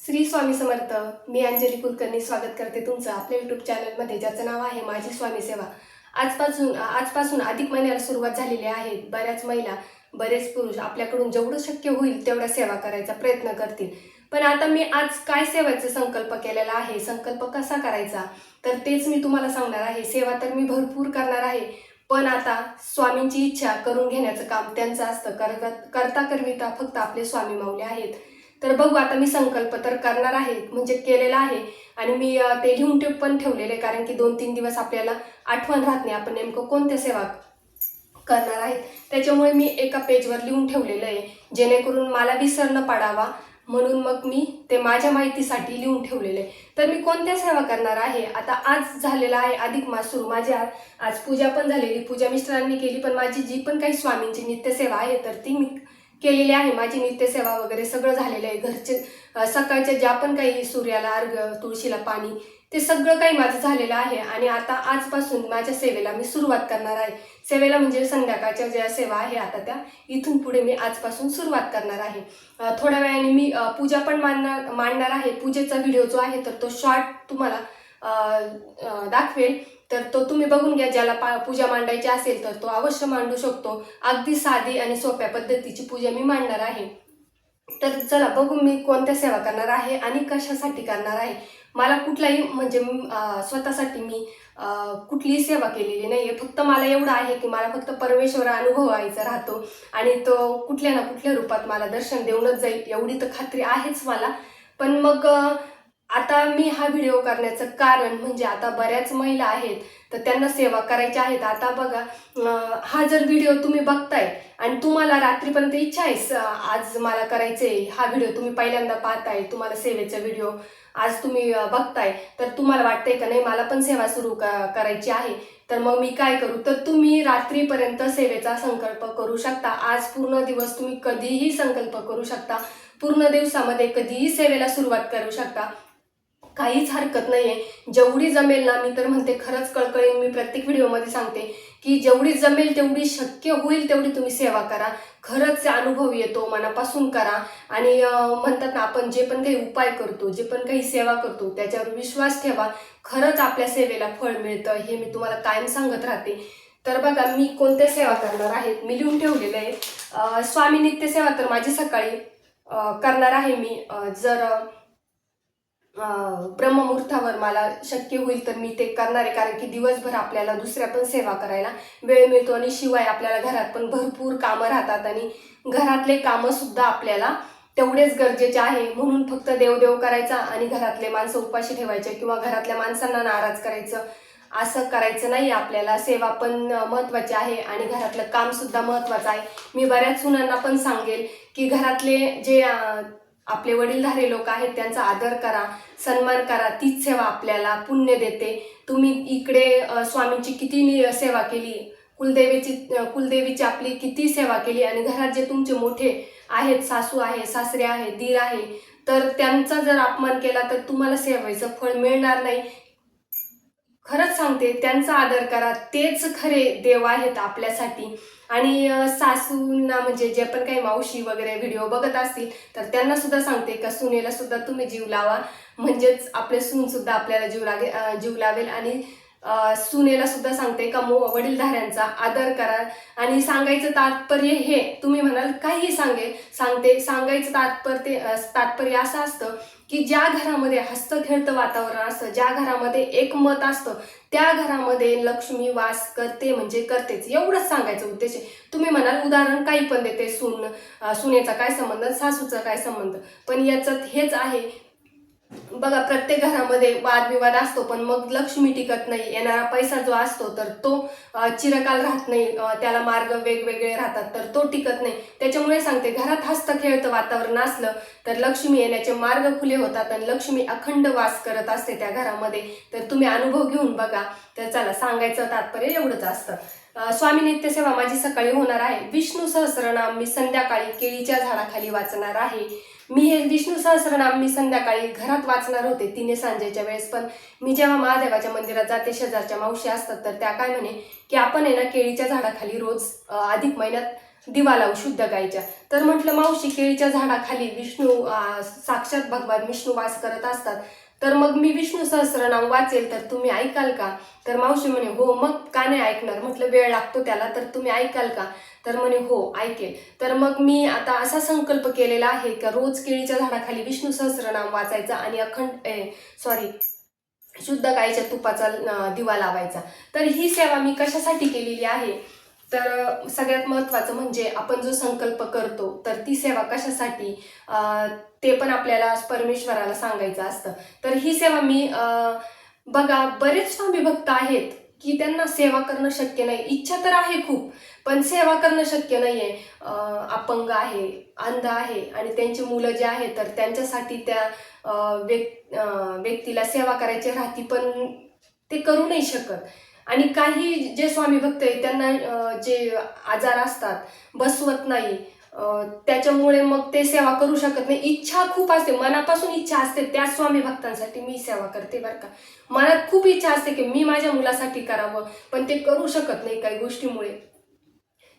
श्री स्वामी समर्थ. मी अंजली कुलकर्णी स्वागत करते तुमचं आपल्या यूट्यूब चॅनलमध्ये, ज्याचं नाव आहे माझी स्वामी सेवा. आजपासून अधिक महिन्याला सुरुवात झालेली आहे. बऱ्याच महिला, बरेच पुरुष आपल्याकडून जेवढं शक्य होईल तेवढा सेवा करायचा प्रयत्न करतील. पण आता मी आज काय सेवेचा संकल्प केलेला आहे, संकल्प कसा करायचा, तर तेच मी तुम्हाला सांगणार आहे. सेवा तर मी भरपूर करणार आहे, पण आता स्वामींची इच्छा करून घेण्याचं काम त्यांचं असतं. करता करविता फक्त आपले स्वामी माऊली आहेत. तर बघू, आता मी संकल्प तर करणार आहे, म्हणजे केलेला आहे. आणि मी ते लिहून पण ठेवलेले, कारण की 2-3 दिवस आपल्याला आठवण राहत नाही आपण नेमकं कोणत्या सेवा करणार आहे. त्याच्यामुळे मी एका पेजवर लिहून ठेवलेलं आहे, जेणेकरून मला विसर न पडावा, म्हणून मग मी ते माझ्या माहितीसाठी लिहून ठेवलेले. तर मी कोणत्या सेवा करणार आहे, आता आज झालेला आहे अधिक मास सुरू. माझी आज पूजा पण झालेली, पूजा मिस्टरांनी केली, पण माझी जी पण काही स्वामींची नित्यसेवा आहे तर ती मी केलेली आहे. माझी नित्यसेवा वगैरे सगळं झालेलं आहे. घरचे सकाळच्या ज्या पण काही सूर्याला अर्घ्य, तुळशीला पाणी, ते सगळं काही माझं झालेलं आहे. आणि आता आजपासून माझ्या सेवेला मी सुरुवात करणार आहे. सेवेला म्हणजे संध्याकाळच्या ज्या सेवा आहे आता त्या इथून पुढे मी आजपासून सुरुवात करणार आहे. थोड्या वेळाने मी पूजा पण मांडणार आहे. पूजेचा व्हिडिओ जो आहे तर तो शॉर्ट तुम्हाला दाखवेल, तर तो तुम्ही बघून घ्या. ज्याला पूजा मांडायची असेल तर तो अवश्य मांडू शकतो. अगदी साधी आणि सोप्या पद्धतीची पूजा मी मांडणार आहे. तर चला बघू मी कोणत्या सेवा करणार आहे आणि कशासाठी करणार आहे. मला कुठलाही म्हणजे स्वतःसाठी मी कुठलीही सेवा केलेली नाही आहे. फक्त मला एवढं आहे की मला फक्त परमेश्वर अनुभवायचा राहतो आणि तो कुठल्या ना कुठल्या रूपात मला दर्शन देऊनच जाईल, एवढी तर खात्री आहेच मला. पण मग आता मी हा व्हिडिओ करण्याचं कारण म्हणजे आता बऱ्याच महिला आहेत तर त्यांना सेवा करायच्या आहेत. आता बघा, हा जर व्हिडिओ तुम्ही बघताय आणि तुम्हाला रात्रीपर्यंत इच्छा आहे आज मला करायचंय, हा व्हिडिओ तुम्ही पहिल्यांदा पाहताय, तुम्हाला सेवेचा व्हिडिओ आज तुम्ही बघताय, तर तुम्हाला वाटतंय का नाही मला पण सेवा सुरू करायची आहे, तर मग मी काय करू, तर तुम्ही रात्रीपर्यंत सेवेचा संकल्प करू शकता. आज पूर्ण दिवस तुम्ही कधीही संकल्प करू शकता. पूर्ण दिवसामध्ये कधीही सेवेला सुरुवात करू शकता. काहीच हरकत नाहीये. जेवढी जमेल ना, मी तर म्हणते खरंच कळकळीने मी प्रत्येक व्हिडिओमध्ये सांगते की जेवढी जमेल तेवढी, शक्य होईल तेवढी तुम्ही सेवा करा. खरंच अनुभव येतो, मनापासून करा. आणि म्हणतात ना, आपण जे पण काही उपाय करतो, जे पण काही सेवा करतो त्याच्यावर विश्वास ठेवा. खरंच आपल्या सेवेला फळ मिळतं, हे मी तुम्हाला कायम सांगत राहते. तर बघा मी कोणत्या सेवा करणार आहेत, मी लिहून ठेवलेलं आहे. स्वामी नित्य सेवा तर माझी सकाळी करणार आहे मी. जर ब्रह्ममुहूर्तावर मला शक्य होईल तर मी ते करणार आहे, कारण की दिवसभर आपल्याला दुसऱ्या पण सेवा करायला वेळ मिळतो. आणि शिवाय आपल्याला घरात पण भरपूर कामं राहतात आणि घरातले कामं सुद्धा आपल्याला तेवढेच गरजेचे आहे. म्हणून फक्त देवदेव करायचा आणि घरातले माणसं उपाशी ठेवायचे किंवा घरातल्या माणसांना नाराज करायचं असं करायचं नाही. आपल्याला सेवा पण महत्त्वाची आहे आणि घरातलं काम सुद्धा महत्त्वाचं आहे. मी बऱ्याच सुनांना पण सांगेल की घरातले जे आपले वडीलधारे लोक आहेत त्यांचा आदर करा, सन्मान करा. तीच सेवा आपल्याला पुण्य देते. तुम्ही इकडे स्वामींची किती सेवा केली, कुलदेवीची आपली किती सेवा केली, आणि घरात जे तुमचे मोठे आहेत, सासू आहे, सासरे आहे, दीर आहे, तर त्यांचा जर अपमान केला तर तुम्हाला सेवेचं फळ मिळणार नाही. खरंच सांगते, त्यांचा आदर करा, तेच खरे देव आहेत आपल्यासाठी. आणि सासूंना म्हणजे जे पण काही मावशी वगैरे व्हिडिओ बघत असतील तर त्यांना सुद्धा सांगते का सुनेला सुद्धा तुम्ही जीव लावा, म्हणजेच आपले सून सुद्धा आपल्याला जीव लावेल. आणि सुनेला सुद्धा सांगते का वडीलधाऱ्यांचा आदर करा. आणि सांगायचं तात्पर्य हे, तुम्ही म्हणाल काही सांगायचं तात्पर्य असं असतं की ज्या घरामध्ये हसतं वातावरण असतं, ज्या घरामध्ये एकमत असतं, त्या घरामध्ये लक्ष्मी वास करते, म्हणजे करतेच. एवढंच सांगायचं उद्देश आहे. तुम्ही म्हणाल उदाहरण काही पण देते, सुनेचा काय संबंध, सासूचा काय संबंध, पण याच्यात हेच आहे. बघा, प्रत्येक घरामध्ये वादविवाद असतो, पण मग लक्ष्मी टिकत नाही. येणारा पैसा जो असतो तर तो चिरकाल राहत नाही, त्याला मार्ग वेगवेगळे राहतात, तर तो टिकत नाही. त्याच्यामुळे सांगते, घरात हसतं वातावरण असलं तर लक्ष्मी येण्याचे मार्ग खुले होतात आणि लक्ष्मी अखंड वास करत असते त्या घरामध्ये. तर तुम्ही अनुभव घेऊन बघा. तर चला, सांगायचं तात्पर्य एवढंच असतं. स्वामी नित्यसेवा माझी सकाळी होणार आहे. विष्णू सहस्रनाम मी संध्याकाळी केळीच्या झाडाखाली वाचणार आहे. हे विष्णू सहस्रनाम मी संध्याकाळी घरात वाचणार होते 3 सांजेच्या वेळेस, पण मी जेव्हा महादेवाच्या मंदिरात जाते, शेजारच्या मावशी असतात तर त्या काय म्हणे की आपण आहे ना केळीच्या झाडाखाली रोज अधिक महिन्यात दिवा लावू शुद्ध गायच्या. तर म्हटलं मावशी, केळीच्या झाडाखाली विष्णू साक्षात भगवान विष्णू वास करत असतात, तर मग मी विष्णू सहस्रनाम वाचेल तर तुम्ही ऐकाल का? तर मावशी म्हणे हो, मग का नाही ऐकणार. म्हटलं वेळ लागतो त्याला, तर तुम्ही ऐकाल का? तर म्हणे हो ऐकेल. तर मग मी आता असा संकल्प केलेला आहे का रोज केळीच्या झाडाखाली विष्णू सहस्रनाम वाचायचा आणि शुद्ध गाईच्या तुपाचा दिवा लावायचा. तर ही सेवा मी कशासाठी केलेली आहे, तर सगळ्यात महत्त्वाचं म्हणजे आपण जो संकल्प करतो तर ती सेवा कशासाठी, ते पण आपल्याला परमेश्वराला सांगायचं असतं. तर ही सेवा मी बघा, बरेच स्वामी भक्त आहेत की त्यांना सेवा करणं शक्य नाही. इच्छा तर आहे खूप, पण सेवा करणं शक्य नाही आहे. अपंग आहे, अंध आहे आणि त्यांची मुलं जे आहेत तर त्यांच्यासाठी त्या व्यक्तीला सेवा करायची राहती, पण ते करू नाही शकत. आणि काही जे स्वामी भक्त आहेत त्यांना जे आजार असतात, बसवत नाही, त्याच्यामुळे मग ते सेवा करू शकत नाही. इच्छा खूप असते, मनापासून इच्छा असते, त्या स्वामी भक्तांसाठी मी सेवा करते बरं का. मनात खूप इच्छा असते की मी माझ्या मुलासाठी करावं, पण ते करू शकत नाही काही गोष्टीमुळे.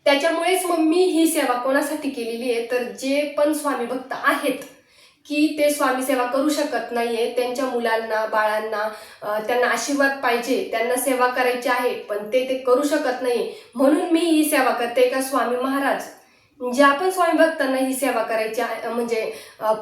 त्याच्यामुळेच मग मी ही सेवा कोणासाठी केलेली आहे, तर जे पण स्वामी भक्त आहेत की ते स्वामी सेवा करू शकत नाहीये, त्यांच्या मुलांना, बाळांना त्यांना आशीर्वाद पाहिजे, त्यांना सेवा करायची आहे, पण ते करू शकत नाही, म्हणून मी ही सेवा करते. का स्वामी महाराज ज्या पण स्वामी भक्तांना ही सेवा करायची आहे, म्हणजे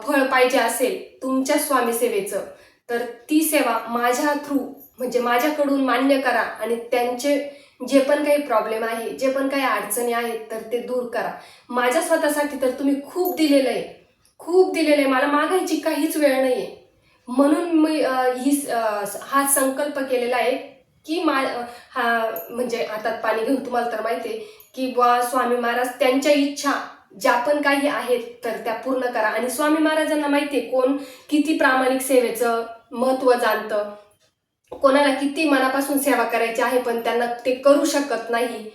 फळ पाहिजे असेल तुमच्या स्वामी सेवेचं, तर ती सेवा माझ्या थ्रू म्हणजे माझ्याकडून मान्य करा आणि त्यांचे जे पण काही प्रॉब्लेम आहे, जे पण काही अडचणी आहेत तर ते दूर करा. माझ्या स्वतःसाठी तर तुम्ही खूप दिलेलं आहे, खूप दिलेलं आहे, मला मागायची काहीच वेळ नाही आहे. म्हणून मी हा संकल्प केलेला आहे की हा म्हणजे हातात पाणी घेऊन तुम्हाला तर माहिती आहे की बुवा स्वामी महाराज त्यांच्या इच्छा ज्या पण काही आहेत तर त्या पूर्ण करा. आणि स्वामी महाराजांना माहिती आहे कोण किती प्रामाणिक सेवेचं महत्त्व जाणतं, कोणाला किती मनापासून सेवा करायची आहे पण त्यांना ते करू शकत नाही.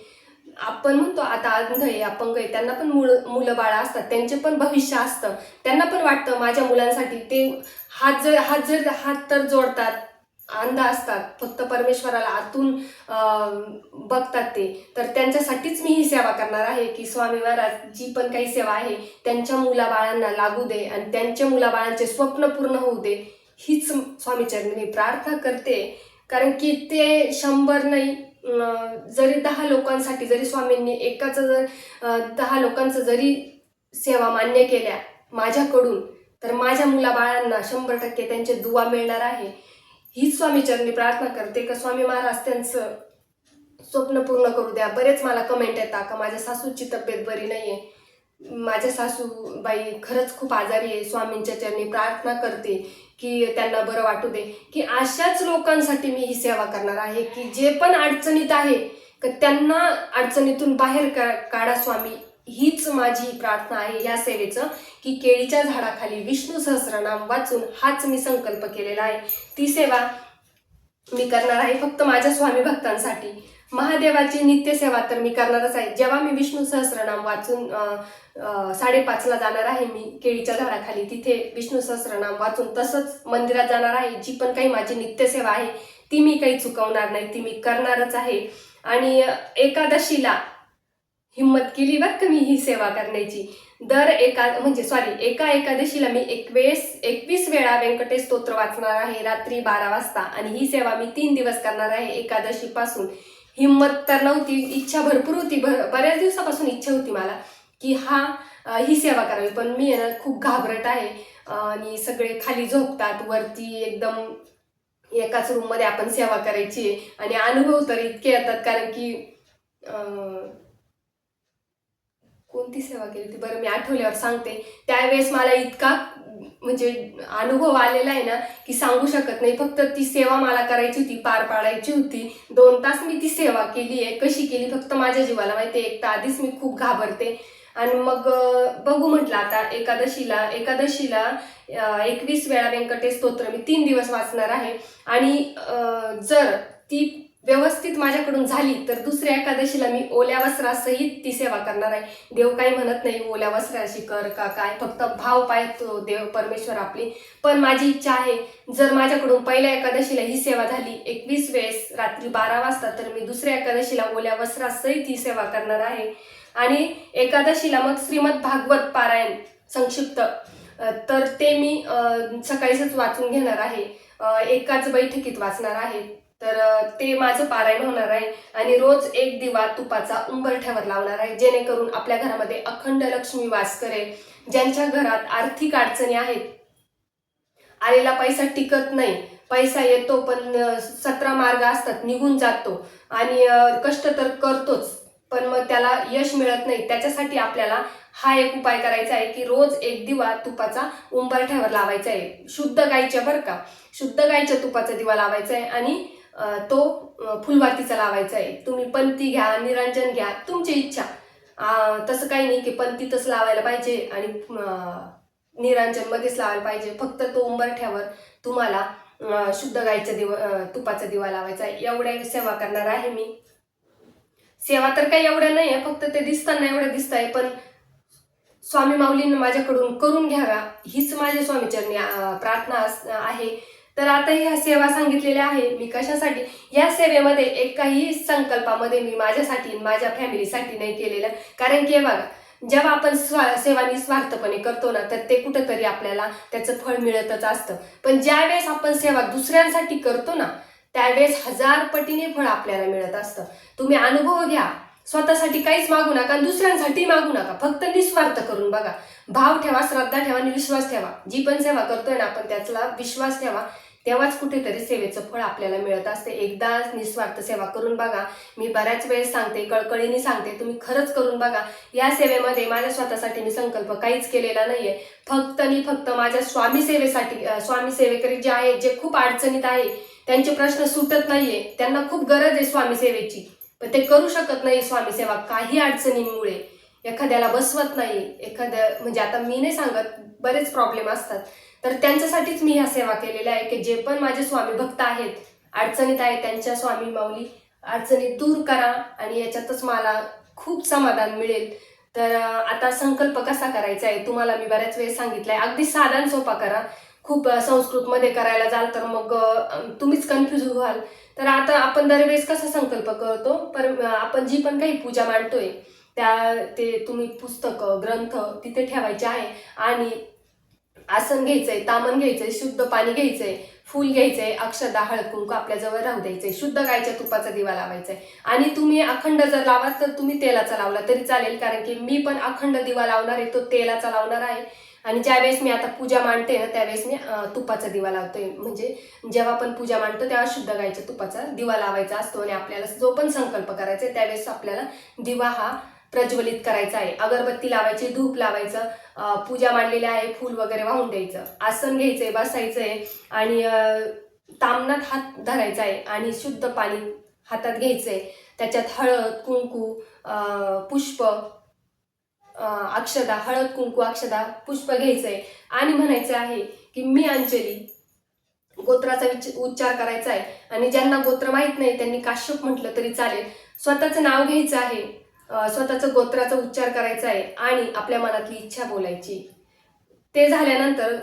आपण म्हणतो आता अंध आहे, अपंग आहे, त्यांना पण मुलं बाळा असतात, त्यांचे पण भविष्य असतं, त्यांना पण वाटतं माझ्या मुलांसाठी. ते हात तर जोडतात, अंध असतात, फक्त परमेश्वराला आतून बघतात ते. तर त्यांच्यासाठीच मी ही सेवा करणार आहे की स्वामी महाराज जी पण काही सेवा आहे त्यांच्या मुलाबाळांना लागू दे आणि त्यांच्या मुलाबाळांचे स्वप्न पूर्ण होऊ दे, हीच स्वामीचरणी मी प्रार्थना करते. कारण की ते 100 नाही, जरी 10 लोकांसाठी जरी स्वामींनी एकाचं जर 10 लोकांचं जरी सेवा मान्य केल्या माझ्याकडून, तर माझ्या मुलाबाळांना 100% त्यांचे दुवा मिळणार आहे. हीच स्वामीचरणी प्रार्थना करते का स्वामी महाराज त्यांचं स्वप्न पूर्ण करू द्या. बरेच मला कमेंट येतात का माझ्या सासूची तब्येत बरी नाही आहे, माझ्या सासूबाई खरंच खूप आजारी आहे, स्वामींच्या चरणी प्रार्थना करते की त्यांना बरं वाटू दे. की अशाच लोकांसाठी मी ही सेवा करणार आहे की जे पण अडचणीत आहे की त्यांना अडचणीतून बाहेर काढा स्वामी. हीच माझी प्रार्थना आहे या सेवेचं की केळीच्या झाडाखाली विष्णू सहस्रनाम वाचून हाच मी संकल्प केलेला आहे. ती सेवा मी करणार आहे फक्त माझ्या स्वामी भक्तांसाठी. महादेवाची नित्यसेवा तर मी करणारच आहे. जेव्हा मी विष्णू सहस्रनाम वाचून 5:30ला जाणार आहे मी केळीच्या झाडाखाली, तिथे विष्णू सहस्रनाम वाचून तसंच मंदिरात जाणार आहे. जी पण काही माझी नित्यसेवा आहे ती मी काही चुकवणार नाही, ती मी करणारच आहे. आणि एकादशीला हिम्मत केली बरं का मी ही सेवा करण्याची. एका एकादशीला मी 21 वेळा व्यंकटेश स्तोत्र वाचणार आहे रात्री 12 वाजता. आणि ही सेवा मी 3 दिवस करणार आहे एकादशीपासून. हिम्मत तर नव्हती, इच्छा भरपूर होती, बऱ्याच दिवसापासून इच्छा होती मला की ही सेवा करावी, पण मी खूप घाबरट आहे. आणि सगळे खाली झोपतात, वरती एकदम एकाच रूममध्ये आपण सेवा करायची. आणि अनुभव तर इतके येतात, कारण की कोणती सेवा केली होती बरं, मी आठवल्यावर सांगते. त्यावेळेस मला इतका म्हणजे अनुभव आलेला आहे ना की सांगू शकत नाही. फक्त ती सेवा मला करायची होती, पार पाडायची होती. 2 तास मी ती सेवा केली आहे. कशी केली फक्त माझ्या जीवाला माहिती. एक तर आधीच मी खूप घाबरते आणि मग बघू म्हटलं आता एकादशीला 21 वेळा व्यंकटेश स्तोत्र मी 3 दिवस वाचणार आहे. आणि जर ती व्यवस्थित माझ्याकडून झाली तर दुसऱ्या एकादशीला मी ओल्या वस्त्रासहित ती सेवा करणार आहे. देव काही म्हणत नाही ओल्या वस्त्राशी कर का काय, फक्त भाव पाहतो देव परमेश्वर आपली. पण माझी इच्छा आहे जर माझ्याकडून पहिल्या एकादशीला ही सेवा झाली 21 वेळेस रात्री 12 वाजता, तर मी दुसऱ्या एकादशीला ओल्या वस्त्रासहित ही सेवा करणार आहे. आणि एकादशीला मग श्रीमद भागवत पारायण संक्षिप्त तर ते मी सकाळीच वाचून घेणार आहे, एकाच बैठकीत वाचणार आहे. तर ते माझं पारायण होणार आहे आणि रोज एक दिवा तुपाचा उंबरठ्यावर लावणार आहे, जेणेकरून आपल्या घरामध्ये अखंड लक्ष्मी वास करेल. ज्यांच्या घरात आर्थिक अडचणी आहेत, आलेला पैसा टिकत नाही, पैसा येतो पण 17 मार्ग असतात, निघून जातो आणि कष्ट तर करतोच पण मग त्याला यश मिळत नाही, त्याच्यासाठी आपल्याला हा एक उपाय करायचा आहे की रोज एक दिवा तुपाचा उंबरठ्यावर लावायचा आहे. शुद्ध गाईच्या बरं का, शुद्ध गाईच्या तुपाचा दिवा लावायचा आहे आणि तो फुलवातीचा लावायचा आहे. तुम्ही पंथी घ्या, निरंजन घ्या, तुमची इच्छा. तसं काही नाही की पंथीतच लावायला पाहिजे आणि निरंजन मध्येच लावायला पाहिजे. फक्त तो उंबरठ्यावर तुम्हाला शुद्ध गाईच्या तुपाचा दिवा लावायचा आहे. एवढ्या सेवा करणार आहे मी. सेवा तर काही एवढ्या नाही आहे, फक्त ते दिसताना एवढं दिसत आहे, पण स्वामी माऊलींना माझ्याकडून करून घ्यावा हीच माझ्या स्वामीचरणी प्रार्थना आहे. तर आता ह्या सेवा सांगितलेल्या आहे मी कशासाठी. या सेवेमध्ये एकाही संकल्पामध्ये मी माझ्यासाठी माझ्या फॅमिलीसाठी नाही केलेलं, कारण की बघा, जेव्हा आपण सेवा निस्वार्थपणे करतो ना, तर ते कुठंतरी आपल्याला त्याचं फळ मिळतच असतं. पण ज्या वेळेस आपण सेवा दुसऱ्यांसाठी करतो ना, त्यावेळेस 1000 पटीने फळ आपल्याला मिळत असतं. तुम्ही अनुभव घ्या. स्वतःसाठी काहीच मागू नका आणि दुसऱ्यांसाठी मागू नका, फक्त निस्वार्थ करून बघा. भाव ठेवा, श्रद्धा ठेवा आणि विश्वास ठेवा. जी पण सेवा करतोय ना आपण, त्यातला विश्वास ठेवा, तेव्हाच कुठेतरी सेवेचं फळ आपल्याला मिळत असते. एकदा निस्वार्थ सेवा करून बघा. मी बऱ्याच वेळेस सांगते, कळकळीने सांगते, तुम्ही खरंच करून बघा. या सेवेमध्ये माझ्या स्वतःसाठी मी संकल्प काहीच केलेला नाहीये, फक्त आणि फक्त माझ्या स्वामी सेवेसाठी. स्वामी सेवेकरी जे आहे, जे खूप अडचणीत आहे, त्यांचे प्रश्न सुटत नाहीये, त्यांना खूप गरज आहे स्वामी सेवेची, पण ते करू शकत नाही स्वामी सेवा काही अडचणींमुळे. एखाद्याला बसवत नाही, एखाद्या म्हणजे आता मी नाही सांगत, बरेच प्रॉब्लेम असतात, तर त्यांच्यासाठीच मी ह्या सेवा केलेल्या आहे की जे पण माझे स्वामी भक्त आहेत, अडचणीत आहेत, त्यांच्या स्वामी माऊली अडचणी दूर करा आणि याच्यातच मला खूप समाधान मिळेल. तर आता संकल्प कसा करायचा आहे तुम्हाला मी बऱ्याच वेळेस सांगितलंय. अगदी साधा आणि सोपा करा. खूप संस्कृतमध्ये करायला जाल तर मग तुम्हीच कन्फ्यूज व्हाल. तर आता आपण दरवेळेस कसा संकल्प करतो, पण आपण जी पण काही पूजा मांडतोय ते तुम्ही पुस्तक ग्रंथ तिथे ठेवायचे आहे आणि आसन घ्यायचंय, तामण घ्यायचंय, शुद्ध पाणी घ्यायचंय, फूल घ्यायचंय, अक्षदा, हळद कुंकू आपल्याजवळ राहू द्यायचंय, शुद्ध गायच्या तुपाचा दिवा लावायचाय. आणि तुम्ही अखंड जर लावाल तर तुम्ही तेलाचा लावला तरी चालेल, कारण की मी पण अखंड दिवा लावणार आहे, तो तेलाचा लावणार आहे. आणि ज्यावेळेस मी आता पूजा मांडते ना, त्यावेळेस मी तुपाचा दिवा लावतोय. म्हणजे जेव्हा आपण पूजा मांडतो तेव्हा शुद्ध गायच्या तुपाचा दिवा लावायचा असतो आणि आपल्याला जो पण संकल्प करायचा आहे त्यावेळेस आपल्याला दिवा हा प्रज्वलित करायचा आहे. अगरबत्ती लावायची, धूप लावायचं, पूजा मांडलेली आहे, फूल वगैरे वाहून द्यायचं, आसन घ्यायचंय, बसायचंय आणि तामनात हात धरायचा आहे आणि शुद्ध पाणी हातात घ्यायचंय. त्याच्यात हळद कुंकू, पुष्प, अक्षदा, हळद कुंकू अक्षदा पुष्प घ्यायचंय आणि म्हणायचं आहे की मी अंजली. गोत्राचा उच्चार करायचा आहे आणि ज्यांना गोत्र माहित नाही त्यांनी काश्यप म्हटलं तरी चालेल. स्वतःचं नाव घ्यायचं आहे, स्वतःचं गोत्राचा उच्चार करायचा आहे आणि आपल्या मनातली इच्छा बोलायची. ते झाल्यानंतर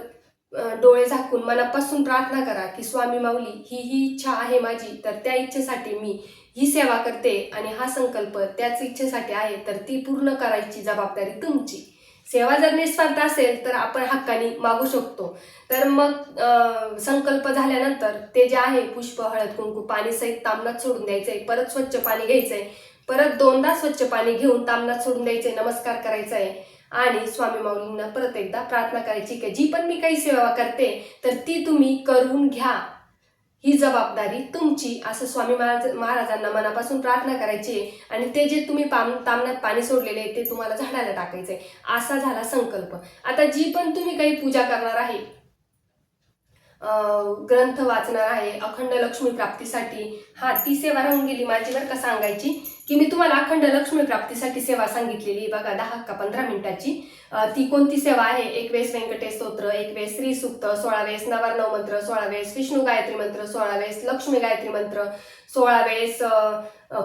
डोळे झाकून मनापासून प्रार्थना करा की स्वामी माऊली, ही इच्छा आहे माझी, तर त्या इच्छेसाठी मी ही सेवा करते आणि हा संकल्प त्याच इच्छेसाठी आहे, तर ती पूर्ण करायची जबाबदारी तुमची. सेवा जर निस्वार्थ असेल तर आपण हक्काने मागू शकतो. तर मग संकल्प झाल्यानंतर ते जे आहे पुष्प, हळद कुंकू पाणी सहित तामनात सोडून द्यायचंय. परत स्वच्छ पाणी घ्यायचंय, परत 2दा स्वच्छ पाणी घेऊन तामनात सोडून द्यायचंय, नमस्कार करायचा आहे आणि स्वामी माऊलींना परत एकदा प्रार्थना करायची की जी पण मी काही सेवा करते तर ती तुम्ही करून घ्या, ही जबाबदारी तुमची, असं स्वामी महाराजांना मनापासून प्रार्थना करायची. आणि ते जे तुम्ही तामनात पाणी सोडलेले आहे ते तुम्हाला झाडाला टाकायचंय. असा झाला संकल्प. आता जी पण तुम्ही काही पूजा करणार आहे, ग्रंथ वाचणार आहे अखंड लक्ष्मी प्राप्तीसाठी, ती सेवा राहून गेली माझी बरं का सांगायची, की मी तुम्हाला अखंड लक्ष्मी प्राप्तीसाठी सेवा सांगितलेली बघा 10 का 15 मिनिटाची. ती कोणती सेवा आहे? 1 वेळेस व्यंकटेश स्तोत्र, 1 वेळेस श्री सूक्त, 16 वेळेस नवार्णव मंत्र, 16 वेळेस विष्णू गायत्री मंत्र, 16 वेळेस लक्ष्मी गायत्री मंत्र, 16 वेळेस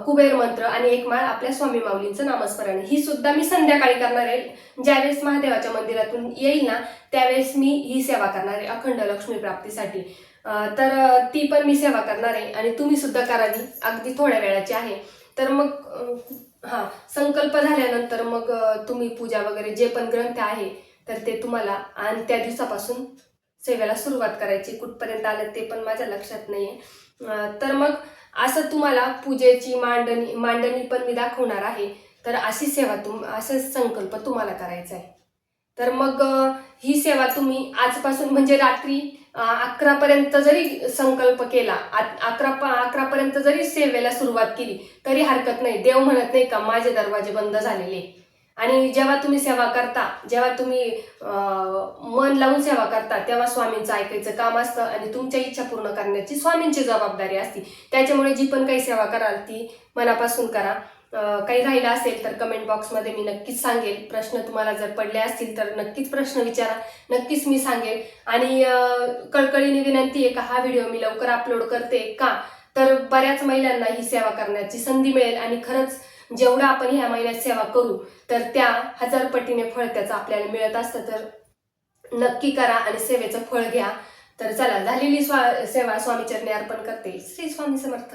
कुबेर मंत्र आणि 1 माळ आपल्या स्वामी माऊलींचं नामस्मरण. ही सुद्धा मी संध्याकाळी करणार आहे. ज्यावेळेस महादेवाच्या मंदिरातून येईल ना त्यावेळेस मी ही सेवा करणार आहे अखंड लक्ष्मी प्राप्तीसाठी. तर ती पण मी सेवा करणार आहे आणि तुम्ही सुद्धा करावी, अगदी थोड्या वेळाची आहे. तर मग हां, संकल्प झाल्यानंतर मग तुम्ही पूजा वगैरे जे पण ग्रंथ आहे तर ते तुम्हाला आणि त्या दिवसापासून सेवेला सुरुवात करायची. कुठपर्यंत आलं ते पण माझ्या लक्षात नाही आहे. तर मग असं तुम्हाला पूजेची मांडणी पण मी दाखवणार आहे. तर अशी सेवा असा संकल्प तुम्हाला करायचा आहे. तर मग ही सेवा तुम्ही आजपासून म्हणजे रात्री 11पर्यंत जरी संकल्प केला, 11पर्यंत जरी सेवेला सुरुवात केली तरी हरकत नाही. देव म्हणत नाही का माझे दरवाजे बंद झालेले. आणि जेव्हा तुम्ही सेवा करता, जेव्हा तुम्ही मन लावून सेवा करता, तेव्हा स्वामींचं ऐकायचं काम असतं आणि तुमच्या इच्छा पूर्ण करण्याची स्वामींची जबाबदारी असते. त्याच्यामुळे जी पण काही सेवा कराल ती मनापासून करा. काही राहिलं असेल तर कमेंट बॉक्समध्ये मी नक्कीच सांगेल. प्रश्न तुम्हाला जर पडले असतील तर नक्कीच प्रश्न विचारा, नक्कीच मी सांगेन. आणि कळकळीने विनंती आहे का हा व्हिडिओ मी लवकर अपलोड करते का, तर बऱ्याच महिलांना ही सेवा करण्याची संधी मिळेल आणि खरंच जेवढं आपण ह्या महिन्यात सेवा करू तर त्या 1000 पटीने फळ त्याचं आपल्याला मिळत असतं. तर नक्की करा आणि सेवेचं फळ घ्या. तर चला, झालेली सेवा स्वामीचरणी अर्पण करते. श्री स्वामी समर्थ.